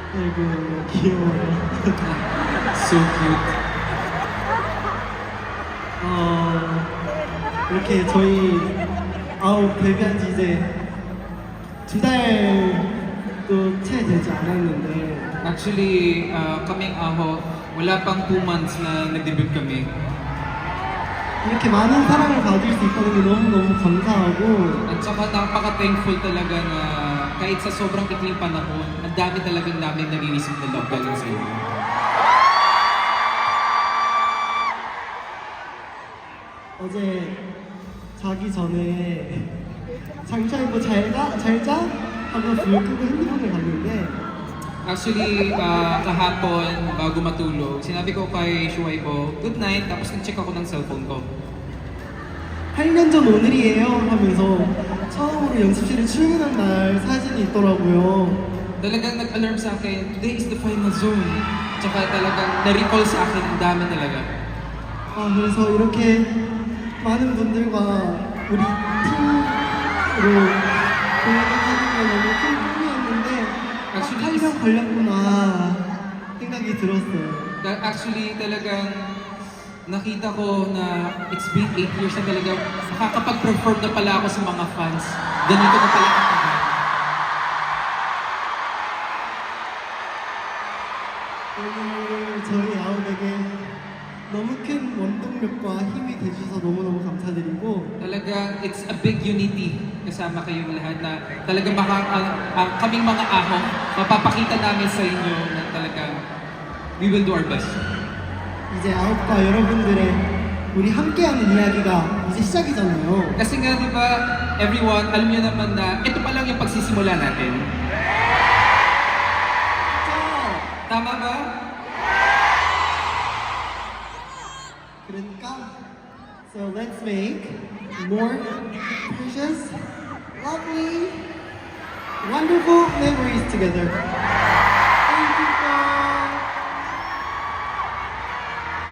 아이고 귀여워요. So cute. 이렇게 저희 데뷔한 지 이제 2달도 채 되지 않았는데 Actually, kaming aho, wala pang 2 months na nag-debut kami. 이렇게 많은 사랑을 받을 수 있다는 게 너무너무 감사하고 At saka napaka-thankful talaga na kahit sa sobrang ikling panahon, ang dami talagang namin nag-iisip na love galing sa inyo. 어제 자기 전에 장샤이 뭐 잘자 하고 불 끄고 핸드폰을 봤는데 Actually, kahapon, bago matulog, sinabi ko kay Shuai ko, good night, tapos nag-check ako ng cellphone ko. 8년 전 오늘이에요 하면서 처음으로 연습실에 출근한 날 사진이 있더라고요. Talagang nag-alarm sa akin, today is the final zone. Tsaka talagang na-recall sa akin, ang dami talaga. 그래서 이렇게 많은 분들과 우리 팀으로 공연하는 게 너무 큰 꿈이었는데 8년 걸렸구나 생각이 들었어요. Actually, talagang nakita ko na it's been 8 years na talaga nakakapag-perform na pala ako sa mga fans. Ganito na pala katagal. 오늘 저희 아홉에게 너무 큰 원동력과 힘이 돼주셔서 너무너무 감사드리고 Talagang it's a big unity kasama kayong lahat na talagang kaming mga ahong mapapakita namin sa inyo na talagang we will do our best. 이제 아홉과 여러분들의 우리 함께하는 이야기가 이제 시작이잖아요. Kasi nga, di ba, everyone, alam niyo naman na ito pa lang yung pagsisimula natin. Tama ba? 그러니까 so let's make more precious, lovely, wonderful memories together.